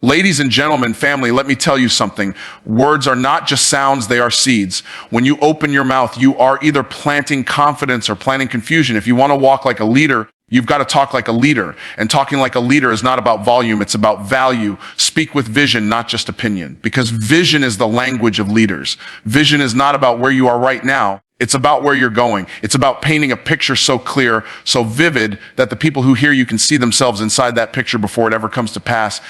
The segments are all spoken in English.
Ladies and gentlemen, family, let me tell you something. Words are not just sounds, they are seeds. When you open your mouth, you are either planting confidence or planting confusion. If you want to walk like a leader, you've got to talk like a leader. And talking like a leader is not about volume, it's about value. Speak with vision, not just opinion, because vision is the language of leaders. Vision is not about where you are right now. It's about where you're going. It's about painting a picture so clear, so vivid, that the people who hear you can see themselves inside that picture before it ever comes to pass.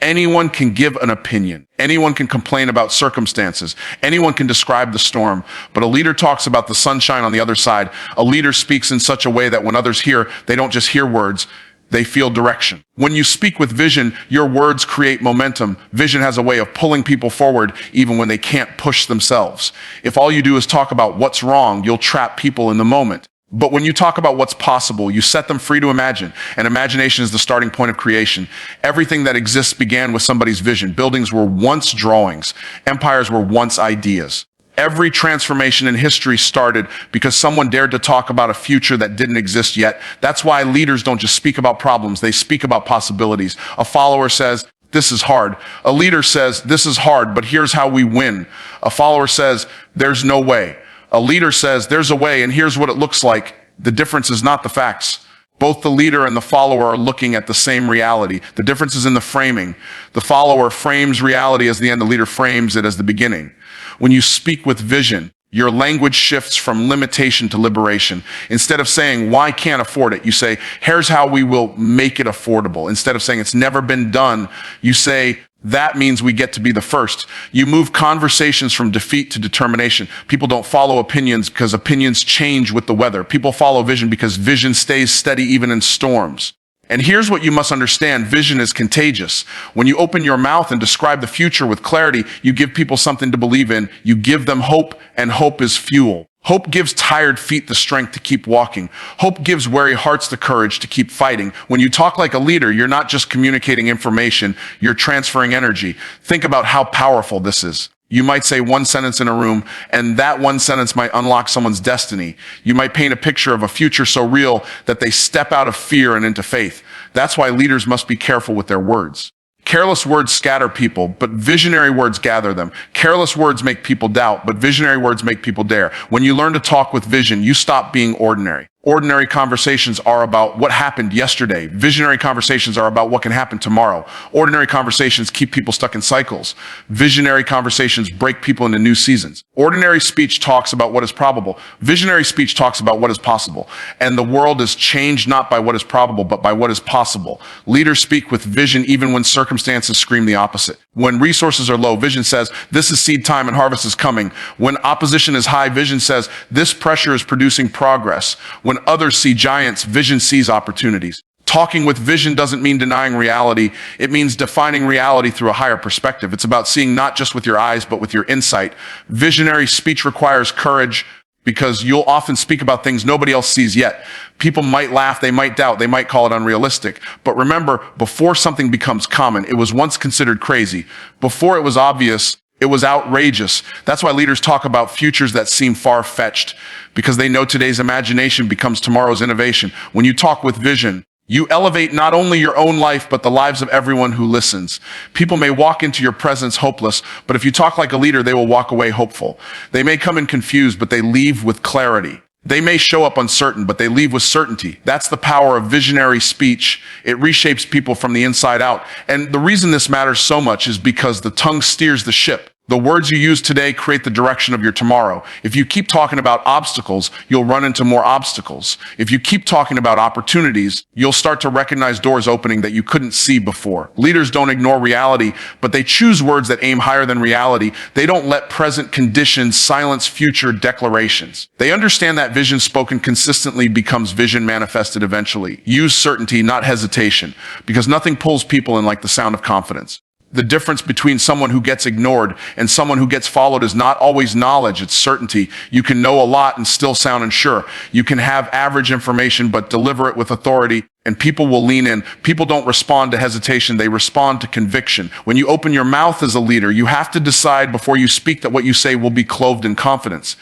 Anyone can give an opinion. Anyone can complain about circumstances. Anyone can describe the storm. But a leader talks about the sunshine on the other side. A leader speaks in such a way that when others hear, they don't just hear words, they feel direction. When you speak with vision, your words create momentum. Vision has a way of pulling people forward even when they can't push themselves. If all you do is talk about what's wrong, you'll trap people in the moment. But when you talk about what's possible, you set them free to imagine. And imagination is the starting point of creation. Everything that exists began with somebody's vision. Buildings were once drawings. Empires were once ideas. Every transformation in history started because someone dared to talk about a future that didn't exist yet. That's why leaders don't just speak about problems, they speak about possibilities. A follower says, "This is hard." A leader says, "This is hard, but here's how we win." A follower says, "There's no way." A leader says, "There's a way, and here's what it looks like." The difference is not the facts. Both the leader and the follower are looking at the same reality. The difference is in the framing. The follower frames reality as the end, the leader frames it as the beginning. When you speak with vision, your language shifts from limitation to liberation. Instead of saying, "Why can't afford it?" you say, "Here's how we will make it affordable." Instead of saying, "It's never been done," you say, "That means we get to be the first." You move conversations from defeat to determination. People don't follow opinions because opinions change with the weather. People follow vision because vision stays steady even in storms. And here's what you must understand. Vision is contagious. When you open your mouth and describe the future with clarity, you give people something to believe in. You give them hope, and hope is fuel. Hope gives tired feet the strength to keep walking. Hope gives weary hearts the courage to keep fighting. When you talk like a leader, you're not just communicating information, you're transferring energy. Think about how powerful this is. You might say one sentence in a room, and that one sentence might unlock someone's destiny. You might paint a picture of a future so real that they step out of fear and into faith. That's why leaders must be careful with their words. Careless words scatter people, but visionary words gather them. Careless words make people doubt, but visionary words make people dare. When you learn to talk with vision, you stop being ordinary. Ordinary conversations are about what happened yesterday. Visionary conversations are about what can happen tomorrow. Ordinary conversations keep people stuck in cycles. Visionary conversations break people into new seasons. Ordinary speech talks about what is probable. Visionary speech talks about what is possible. And the world is changed not by what is probable, but by what is possible. Leaders speak with vision even when circumstances scream the opposite. When resources are low, vision says, "This is seed time and harvest is coming." When opposition is high, vision says, "This pressure is producing progress." When others see giants, vision sees opportunities. Talking with vision doesn't mean denying reality. It means defining reality through a higher perspective. It's about seeing not just with your eyes, but with your insight. Visionary speech requires courage because you'll often speak about things nobody else sees yet. People might laugh, they might doubt, they might call it unrealistic. But remember, before something becomes common, it was once considered crazy. Before it was obvious, it was outrageous. That's why leaders talk about futures that seem far-fetched, because they know today's imagination becomes tomorrow's innovation. When you talk with vision, you elevate not only your own life, but the lives of everyone who listens. People may walk into your presence hopeless, but if you talk like a leader, they will walk away hopeful. They may come in confused, but they leave with clarity. They may show up uncertain, but they leave with certainty. That's the power of visionary speech. It reshapes people from the inside out. And the reason this matters so much is because the tongue steers the ship. The words you use today create the direction of your tomorrow. If you keep talking about obstacles, you'll run into more obstacles. If you keep talking about opportunities, you'll start to recognize doors opening that you couldn't see before. Leaders don't ignore reality, but they choose words that aim higher than reality. They don't let present conditions silence future declarations. They understand that vision spoken consistently becomes vision manifested eventually. Use certainty, not hesitation, because nothing pulls people in like the sound of confidence. The difference between someone who gets ignored and someone who gets followed is not always knowledge, it's certainty. You can know a lot and still sound unsure. You can have average information but deliver it with authority, and people will lean in. People don't respond to hesitation, they respond to conviction. When you open your mouth as a leader, you have to decide before you speak that what you say will be clothed in confidence.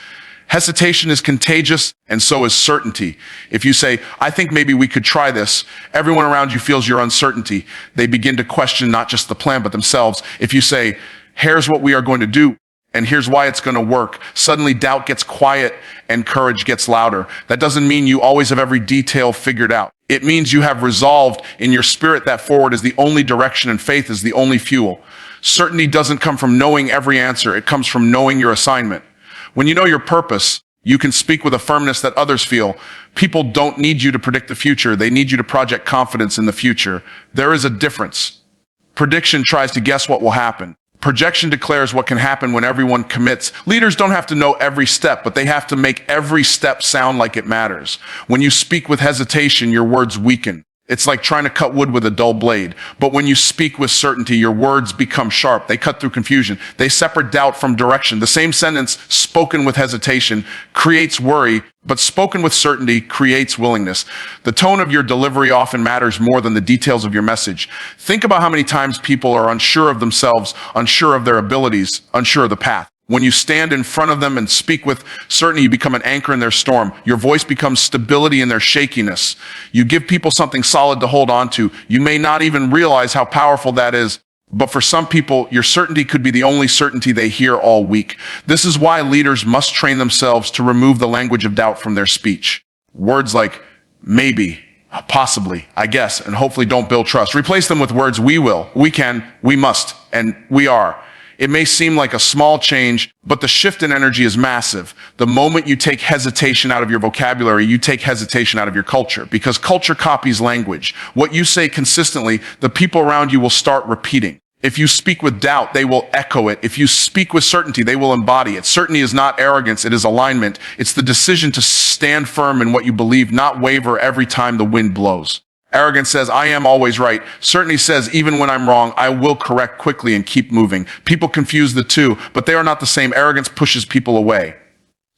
Hesitation is contagious, and so is certainty. If you say, I think maybe we could try this, everyone around you feels your uncertainty. They begin to question not just the plan, but themselves. If you say, here's what we are going to do, and here's why it's going to work, suddenly doubt gets quiet and courage gets louder. That doesn't mean you always have every detail figured out. It means you have resolved in your spirit that forward is the only direction and faith is the only fuel. Certainty doesn't come from knowing every answer. It comes from knowing your assignment. When you know your purpose, you can speak with a firmness that others feel. People don't need you to predict the future. They need you to project confidence in the future. There is a difference. Prediction tries to guess what will happen. Projection declares what can happen when everyone commits. Leaders don't have to know every step, but they have to make every step sound like it matters. When you speak with hesitation, your words weaken. It's like trying to cut wood with a dull blade. But when you speak with certainty, your words become sharp. They cut through confusion. They separate doubt from direction. The same sentence spoken with hesitation creates worry, but spoken with certainty creates willingness. The tone of your delivery often matters more than the details of your message. Think about how many times people are unsure of themselves, unsure of their abilities, unsure of the path. When you stand in front of them and speak with certainty, you become an anchor in their storm. Your voice becomes stability in their shakiness. You give people something solid to hold on to. You may not even realize how powerful that is, but for some people, your certainty could be the only certainty they hear all week. This is why leaders must train themselves to remove the language of doubt from their speech. Words like maybe, possibly, I guess, and hopefully don't build trust. Replace them with words we will, we can, we must, and we are. It may seem like a small change, but the shift in energy is massive. The moment you take hesitation out of your vocabulary, you take hesitation out of your culture, because culture copies language. What you say consistently, the people around you will start repeating. If you speak with doubt, they will echo it. If you speak with certainty, they will embody it. Certainty is not arrogance, it is alignment. It's the decision to stand firm in what you believe, not waver every time the wind blows. Arrogance says, I am always right. Certainty says, even when I'm wrong, I will correct quickly and keep moving. People confuse the two, but they are not the same. Arrogance pushes people away.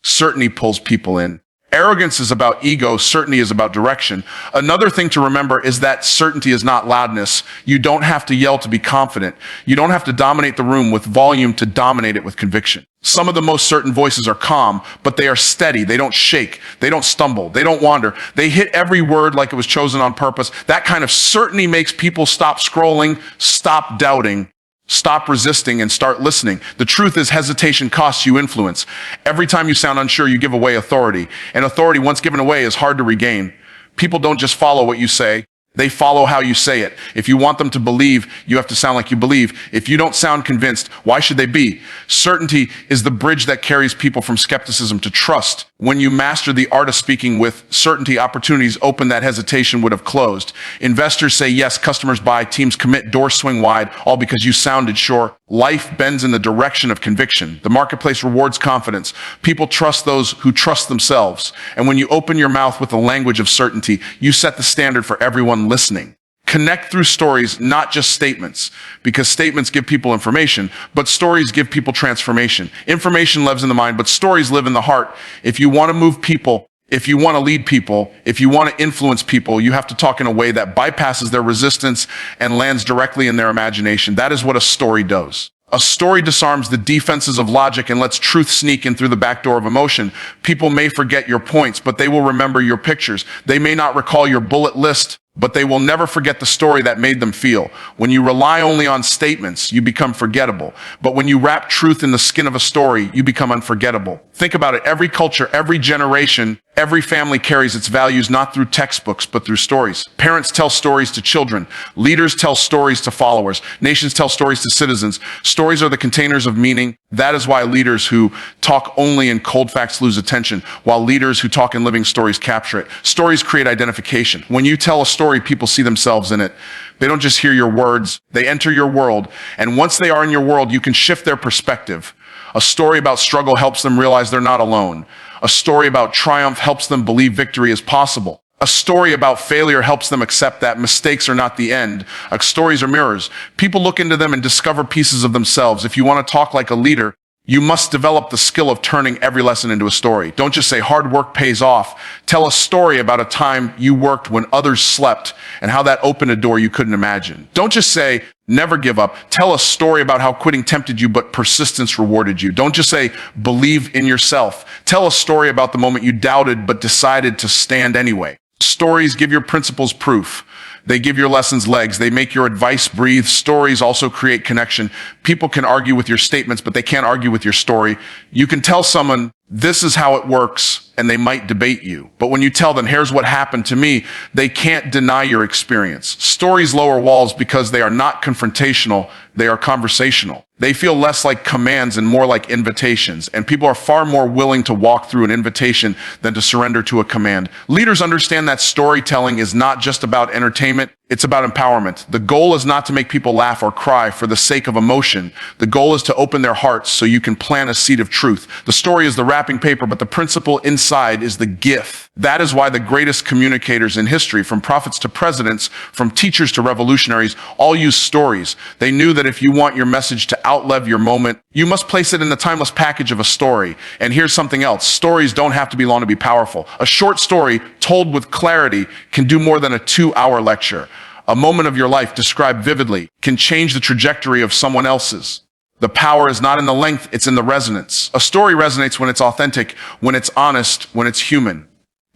Certainty pulls people in. Arrogance is about ego. Certainty is about direction. Another thing to remember is that certainty is not loudness. You don't have to yell to be confident. You don't have to dominate the room with volume to dominate it with conviction. Some of the most certain voices are calm, but they are steady. They don't shake. They don't stumble. They don't wander. They hit every word like it was chosen on purpose. That kind of certainty makes people stop scrolling, stop doubting, stop resisting, and start listening. The truth is, hesitation costs you influence. Every time you sound unsure, you give away authority. And authority, once given away, is hard to regain. People don't just follow what you say. They follow how you say it. If you want them to believe, you have to sound like you believe. If you don't sound convinced, why should they be? Certainty is the bridge that carries people from skepticism to trust. When you master the art of speaking with certainty, opportunities open that hesitation would have closed. Investors say yes, customers buy, teams commit, doors swing wide, all because you sounded sure. Life bends in the direction of conviction. The marketplace rewards confidence. People trust those who trust themselves. And when you open your mouth with the language of certainty, you set the standard for everyone listening. Connect through stories, not just statements, because statements give people information, but stories give people transformation. Information lives in the mind, but stories live in the heart. If you want to move people, if you want to lead people, if you want to influence people, you have to talk in a way that bypasses their resistance and lands directly in their imagination. That is what a story does. A story disarms the defenses of logic and lets truth sneak in through the back door of emotion. People may forget your points, but they will remember your pictures. They may not recall your bullet list, but they will never forget the story that made them feel. When you rely only on statements, you become forgettable. But when you wrap truth in the skin of a story, you become unforgettable. Think about it. Every culture, every generation, every family carries its values not through textbooks, but through stories. Parents tell stories to children. Leaders tell stories to followers. Nations tell stories to citizens. Stories are the containers of meaning. That is why leaders who talk only in cold facts lose attention, while leaders who talk in living stories capture it. Stories create identification. When you tell a story, people see themselves in it. They don't just hear your words, they enter your world. And once they are in your world, you can shift their perspective. A story about struggle helps them realize they're not alone. A story about triumph helps them believe victory is possible. A story about failure helps them accept that mistakes are not the end. Stories are mirrors. People look into them and discover pieces of themselves. If you want to talk like a leader, You must develop the skill of turning every lesson into a story. Don't just say hard work pays off. Tell a story about a time you worked when others slept and how that opened a door you couldn't imagine. Don't just say never give up. Tell a story about how quitting tempted you, but persistence rewarded you. Don't just say believe in yourself. Tell a story about the moment you doubted, but decided to stand anyway. Stories give your principles proof. They give your lessons legs. They make your advice breathe. Stories also create connection. People can argue with your statements, but they can't argue with your story. You can tell someone, this is how it works, and they might debate you. But when you tell them, here's what happened to me, they can't deny your experience. Stories lower walls because they are not confrontational. They are conversational. They feel less like commands and more like invitations. And people are far more willing to walk through an invitation than to surrender to a command. Leaders understand that storytelling is not just about entertainment. It's about empowerment. The goal is not to make people laugh or cry for the sake of emotion. The goal is to open their hearts so you can plant a seed of truth. The story is the wrapping paper, but the principle inside is the gift. That is why the greatest communicators in history, from prophets to presidents, from teachers to revolutionaries, all use stories. They knew that if you want your message to outlive your moment, you must place it in the timeless package of a story. And here's something else. Stories don't have to be long to be powerful. A short story told with clarity can do more than a 2-hour lecture. A moment of your life described vividly can change the trajectory of someone else's. The power is not in the length, it's in the resonance. A story resonates when it's authentic, when it's honest, when it's human.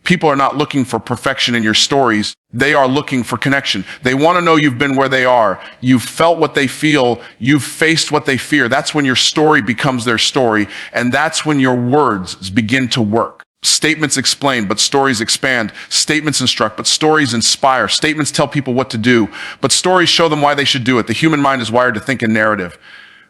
People are not looking for perfection in your stories. They are looking for connection. They want to know you've been where they are. You've felt what they feel. You've faced what they fear. That's when your story becomes their story. And that's when your words begin to work. Statements explain, but stories expand. Statements instruct, but stories inspire. Statements tell people what to do, but stories show them why they should do it. The human mind is wired to think in narrative.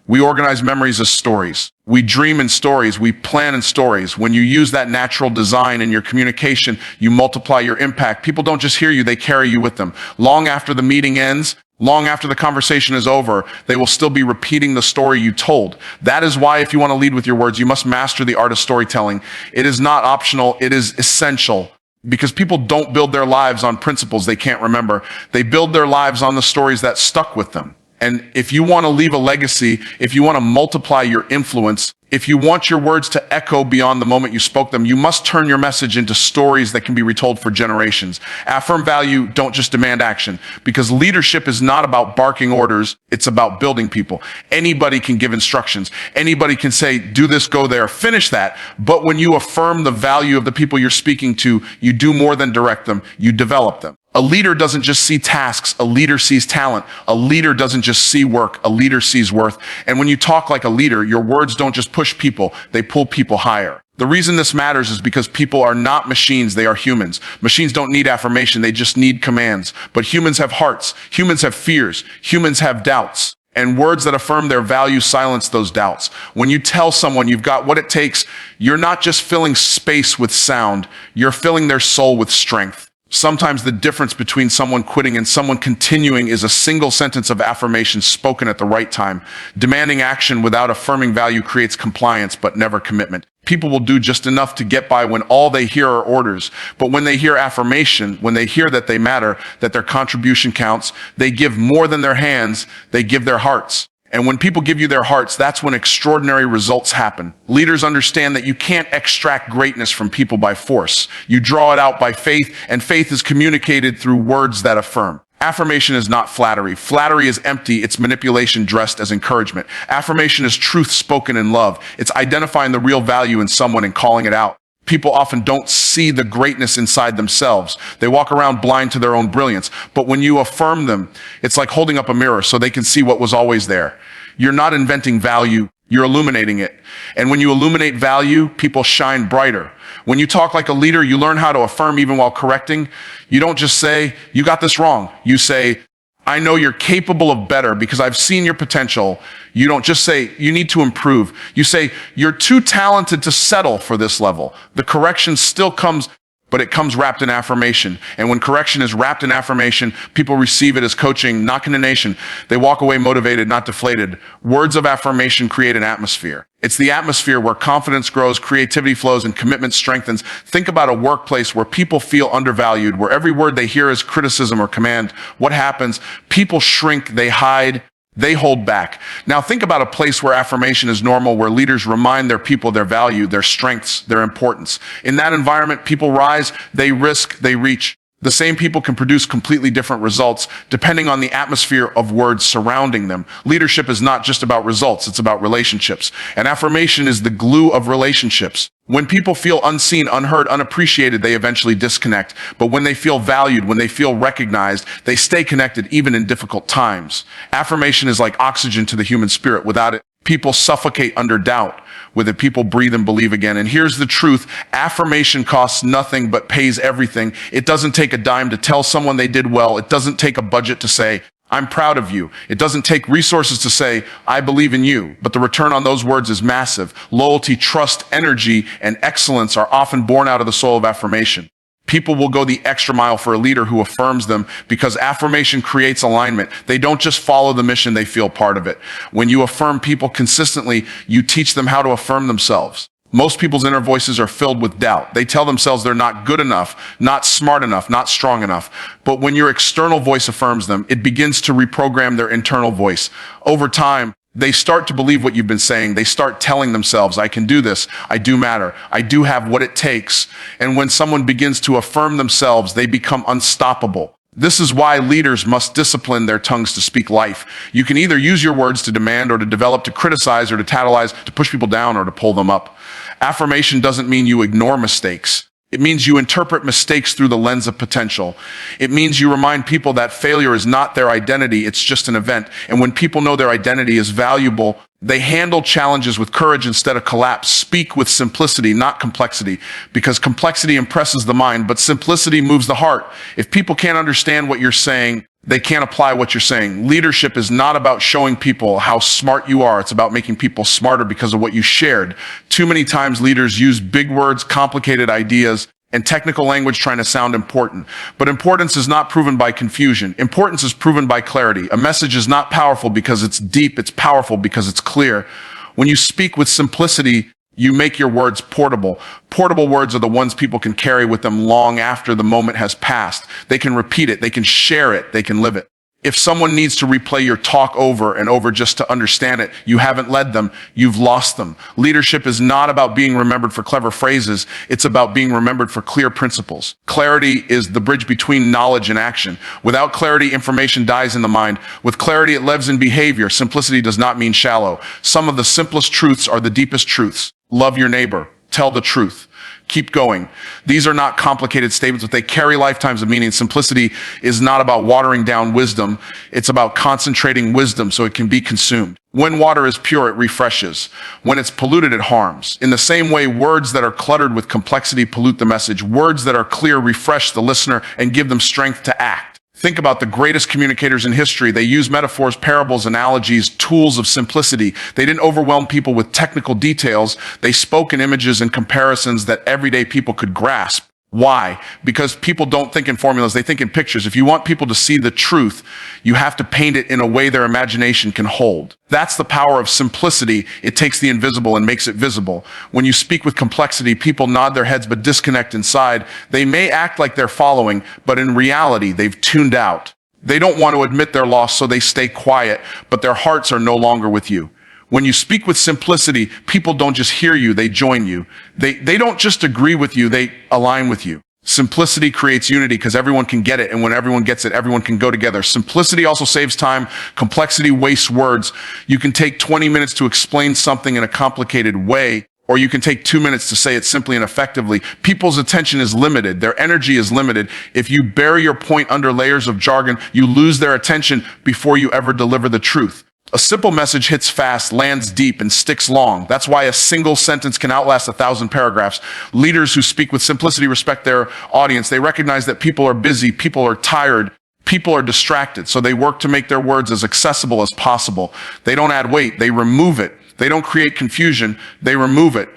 We organize memories as stories. We dream in stories. We plan in stories. When you use that natural design in your communication, you multiply your impact. People don't just hear you, they carry you with them. Long after the meeting ends, long after the conversation is over, they will still be repeating the story you told. That is why if you want to lead with your words, you must master the art of storytelling. It is not optional, it is essential. Because people don't build their lives on principles they can't remember. They build their lives on the stories that stuck with them. And if you want to leave a legacy, if you want to multiply your influence, if you want your words to echo beyond the moment you spoke them, you must turn your message into stories that can be retold for generations. Affirm value, don't just demand action. Because leadership is not about barking orders, it's about building people. Anybody can give instructions. Anybody can say, do this, go there, finish that. But when you affirm the value of the people you're speaking to, you do more than direct them, you develop them. A leader doesn't just see tasks, a leader sees talent. A leader doesn't just see work, a leader sees worth. And when you talk like a leader, your words don't just push people, they pull people higher. The reason this matters is because people are not machines, they are humans. Machines don't need affirmation, they just need commands. But humans have hearts, humans have fears, humans have doubts. And words that affirm their value silence those doubts. When you tell someone you've got what it takes, you're not just filling space with sound, you're filling their soul with strength. Sometimes the difference between someone quitting and someone continuing is a single sentence of affirmation spoken at the right time. Demanding action without affirming value creates compliance, but never commitment. People will do just enough to get by when all they hear are orders. But when they hear affirmation, when they hear that they matter, that their contribution counts, they give more than their hands, they give their hearts. And when people give you their hearts, that's when extraordinary results happen. Leaders understand that you can't extract greatness from people by force. You draw it out by faith, and faith is communicated through words that affirm. Affirmation is not flattery. Flattery is empty. It's manipulation dressed as encouragement. Affirmation is truth spoken in love. It's identifying the real value in someone and calling it out. People often don't see the greatness inside themselves. They walk around blind to their own brilliance. But when you affirm them, it's like holding up a mirror so they can see what was always there. You're not inventing value, you're illuminating it. And when you illuminate value, people shine brighter. When you talk like a leader, you learn how to affirm even while correcting. You don't just say, you got this wrong. You say, I know you're capable of better because I've seen your potential. You don't just say, you need to improve. You say, you're too talented to settle for this level. The correction still comes, but it comes wrapped in affirmation. And when correction is wrapped in affirmation, people receive it as coaching, not condemnation. They walk away motivated, not deflated. Words of affirmation create an atmosphere. It's the atmosphere where confidence grows, creativity flows, and commitment strengthens. Think about a workplace where people feel undervalued, where every word they hear is criticism or command. What happens? People shrink, they hide, They hold back. Now think about a place where affirmation is normal, where leaders remind their people their value, their strengths, their importance. In that environment, people rise, they risk, they reach. The same people can produce completely different results depending on the atmosphere of words surrounding them. Leadership is not just about results, it's about relationships. And affirmation is the glue of relationships. When people feel unseen, unheard, unappreciated, they eventually disconnect. But when they feel valued, when they feel recognized, they stay connected even in difficult times. Affirmation is like oxygen to the human spirit. Without it, people suffocate under doubt. With it, people breathe and believe again. And here's the truth. Affirmation costs nothing but pays everything. It doesn't take a dime to tell someone they did well. It doesn't take a budget to say, I'm proud of you. It doesn't take resources to say, I believe in you. But the return on those words is massive. Loyalty, trust, energy, and excellence are often born out of the soul of affirmation. People will go the extra mile for a leader who affirms them because affirmation creates alignment. They don't just follow the mission, they feel part of it. When you affirm people consistently, you teach them how to affirm themselves. Most people's inner voices are filled with doubt. They tell themselves they're not good enough, not smart enough, not strong enough. But when your external voice affirms them, it begins to reprogram their internal voice. Over time, they start to believe what you've been saying. They start telling themselves, I can do this. I do matter. I do have what it takes. And when someone begins to affirm themselves, they become unstoppable. This is why leaders must discipline their tongues to speak life. You can either use your words to demand or to develop, to criticize or to tantalize, to push people down or to pull them up. Affirmation doesn't mean you ignore mistakes. It means you interpret mistakes through the lens of potential. It means you remind people that failure is not their identity, it's just an event. And when people know their identity is valuable, they handle challenges with courage instead of collapse. Speak with simplicity, not complexity, because complexity impresses the mind, but simplicity moves the heart. If people can't understand what you're saying, they can't apply what you're saying. Leadership is not about showing people how smart you are. It's about making people smarter because of what you shared. Too many times leaders use big words, complicated ideas, and technical language trying to sound important. But importance is not proven by confusion. Importance is proven by clarity. A message is not powerful because it's deep. It's powerful because it's clear. When you speak with simplicity, you make your words portable. Portable words are the ones people can carry with them long after the moment has passed. They can repeat it. They can share it. They can live it. If someone needs to replay your talk over and over just to understand it, you haven't led them, you've lost them. Leadership is not about being remembered for clever phrases. It's about being remembered for clear principles. Clarity is the bridge between knowledge and action. Without clarity, information dies in the mind. With clarity, it lives in behavior. Simplicity does not mean shallow. Some of the simplest truths are the deepest truths. Love your neighbor. Tell the truth. Keep going. These are not complicated statements, but they carry lifetimes of meaning. Simplicity is not about watering down wisdom. It's about concentrating wisdom so it can be consumed. When water is pure, it refreshes. When it's polluted, it harms. In the same way, words that are cluttered with complexity pollute the message. Words that are clear refresh the listener and give them strength to act. Think about the greatest communicators in history. They used metaphors, parables, analogies, tools of simplicity. They didn't overwhelm people with technical details. They spoke in images and comparisons that everyday people could grasp. Why? Because people don't think in formulas, they think in pictures. If you want people to see the truth, you have to paint it in a way their imagination can hold. That's the power of simplicity. It takes the invisible and makes it visible. When you speak with complexity, people nod their heads but disconnect inside. They may act like they're following, but in reality, they've tuned out. They don't want to admit their loss, so they stay quiet, but their hearts are no longer with you. When you speak with simplicity, people don't just hear you, they join you. They don't just agree with you, they align with you. Simplicity creates unity because everyone can get it, and when everyone gets it, everyone can go together. Simplicity also saves time. Complexity wastes words. You can take 20 minutes to explain something in a complicated way, or you can take 2 minutes to say it simply and effectively. People's attention is limited. Their energy is limited. If you bury your point under layers of jargon, you lose their attention before you ever deliver the truth. A simple message hits fast, lands deep, and sticks long. That's why a single sentence can outlast 1,000 paragraphs. Leaders who speak with simplicity respect their audience. They recognize that people are busy, people are tired, people are distracted, so they work to make their words as accessible as possible. They don't add weight, they remove it. They don't create confusion, they remove it.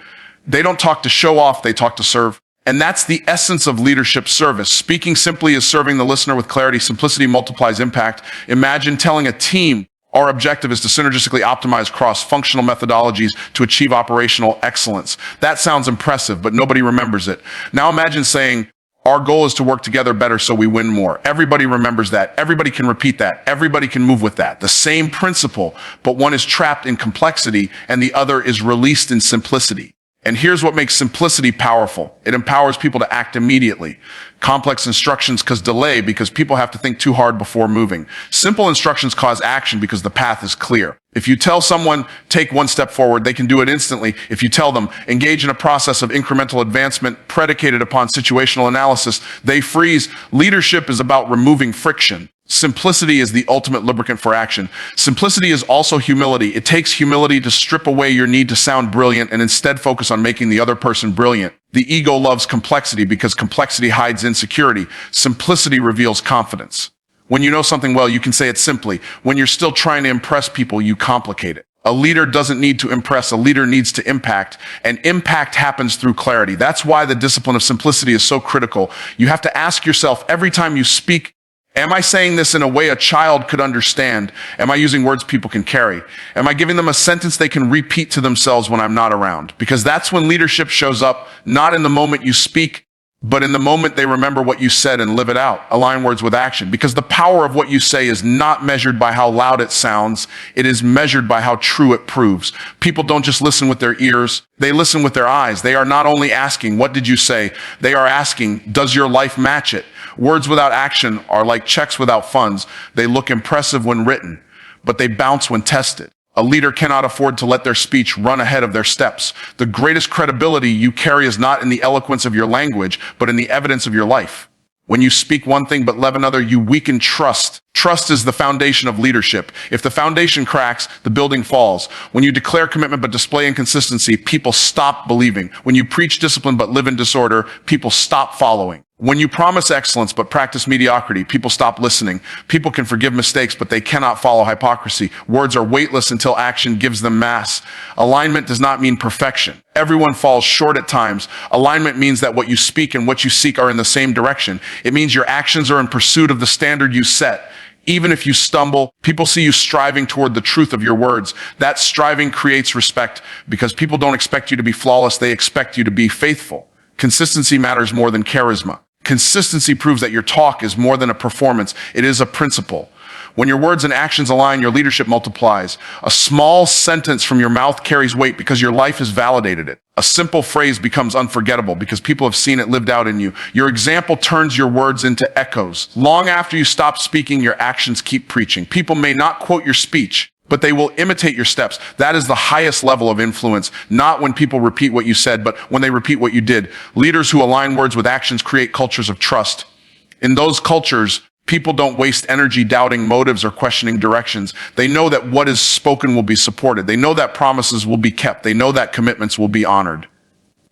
They don't talk to show off, they talk to serve. And that's the essence of leadership service. Speaking simply is serving the listener with clarity. Simplicity multiplies impact. Imagine telling a team, our objective is to synergistically optimize cross-functional methodologies to achieve operational excellence. That sounds impressive, but nobody remembers it. Now imagine saying, Our goal is to work together better so we win more. Everybody remembers that. Everybody can repeat that. Everybody can move with that. The same principle, but one is trapped in complexity and the other is released in simplicity. And here's what makes simplicity powerful. It empowers people to act immediately. Complex instructions cause delay because people have to think too hard before moving. Simple instructions cause action because the path is clear. If you tell someone, take one step forward, they can do it instantly. If you tell them, engage in a process of incremental advancement predicated upon situational analysis, they freeze. Leadership is about removing friction. Simplicity is the ultimate lubricant for action. Simplicity is also humility. It takes humility to strip away your need to sound brilliant and instead focus on making the other person brilliant. The ego loves complexity because complexity hides insecurity. Simplicity reveals confidence. When you know something well, you can say it simply. When you're still trying to impress people, you complicate it. A leader doesn't need to impress. A leader needs to impact, and impact happens through clarity. That's why the discipline of simplicity is so critical. You have to ask yourself every time you speak, am I saying this in a way a child could understand? Am I using words people can carry? Am I giving them a sentence they can repeat to themselves when I'm not around? Because that's when leadership shows up, not in the moment you speak, but in the moment they remember what you said and live it out. Align words with action. Because the power of what you say is not measured by how loud it sounds. It is measured by how true it proves. People don't just listen with their ears. They listen with their eyes. They are not only asking, what did you say? They are asking, does your life match it? Words without action are like checks without funds. They look impressive when written, but they bounce when tested. A leader cannot afford to let their speech run ahead of their steps. The greatest credibility you carry is not in the eloquence of your language, but in the evidence of your life. When you speak one thing but live another, you weaken trust. Trust is the foundation of leadership. If the foundation cracks, the building falls. When you declare commitment but display inconsistency, people stop believing. When you preach discipline but live in disorder, people stop following. When you promise excellence but practice mediocrity, people stop listening. People can forgive mistakes, but they cannot follow hypocrisy. Words are weightless until action gives them mass. Alignment does not mean perfection. Everyone falls short at times. Alignment means that what you speak and what you seek are in the same direction. It means your actions are in pursuit of the standard you set. Even if you stumble, people see you striving toward the truth of your words. That striving creates respect because people don't expect you to be flawless. They expect you to be faithful. Consistency matters more than charisma. Consistency proves that your talk is more than a performance. It is a principle. When your words and actions align, your leadership multiplies. A small sentence from your mouth carries weight because your life has validated it. A simple phrase becomes unforgettable because people have seen it lived out in you. Your example turns your words into echoes. Long after you stop speaking, your actions keep preaching. People may not quote your speech, but they will imitate your steps. That is the highest level of influence, not when people repeat what you said, but when they repeat what you did. Leaders who align words with actions create cultures of trust. In those cultures, people don't waste energy doubting motives or questioning directions. They know that what is spoken will be supported. They know that promises will be kept. They know that commitments will be honored.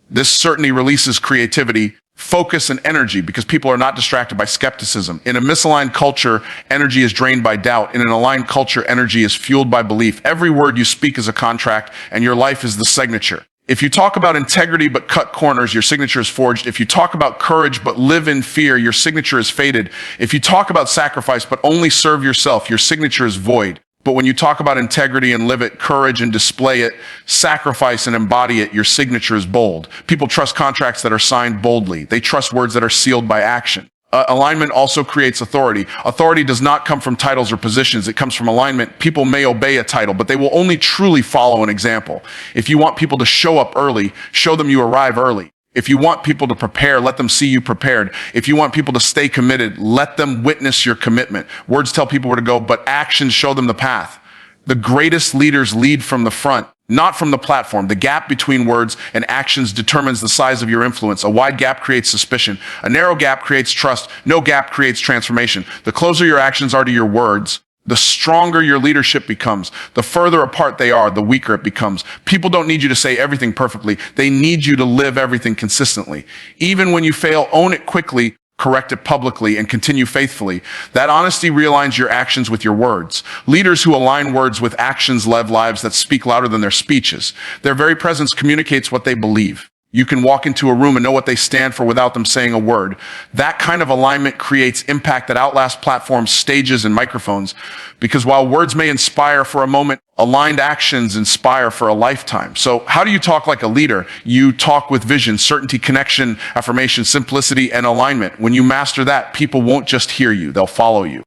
This certainty releases creativity, focus, and energy because people are not distracted by skepticism. In a misaligned culture, energy is drained by doubt. In an aligned culture, energy is fueled by belief. Every word you speak is a contract, and your life is the signature. If you talk about integrity but cut corners, your signature is forged. If you talk about courage but live in fear, your signature is faded. If you talk about sacrifice but only serve yourself, your signature is void. But when you talk about integrity and live it, courage and display it, sacrifice and embody it, your signature is bold. People trust contracts that are signed boldly. They trust words that are sealed by action. Alignment also creates authority. Authority does not come from titles or positions. It comes from alignment. People may obey a title, but they will only truly follow an example. If you want people to show up early, show them you arrive early. If you want people to prepare, let them see you prepared. If you want people to stay committed, let them witness your commitment. Words tell people where to go, but actions show them the path. The greatest leaders lead from the front, not from the platform. The gap between words and actions determines the size of your influence. A wide gap creates suspicion. A narrow gap creates trust. No gap creates transformation. The closer your actions are to your words, the stronger your leadership becomes. The further apart they are, the weaker it becomes. People don't need you to say everything perfectly. They need you to live everything consistently. Even when you fail, own it quickly, correct it publicly, and continue faithfully. That honesty realigns your actions with your words. Leaders who align words with actions live lives that speak louder than their speeches. Their very presence communicates what they believe. You can walk into a room and know what they stand for without them saying a word. That kind of alignment creates impact that outlasts platforms, stages, and microphones. Because while words may inspire for a moment, aligned actions inspire for a lifetime. So how do you talk like a leader? You talk with vision, certainty, connection, affirmation, simplicity, and alignment. When you master that, people won't just hear you, they'll follow you.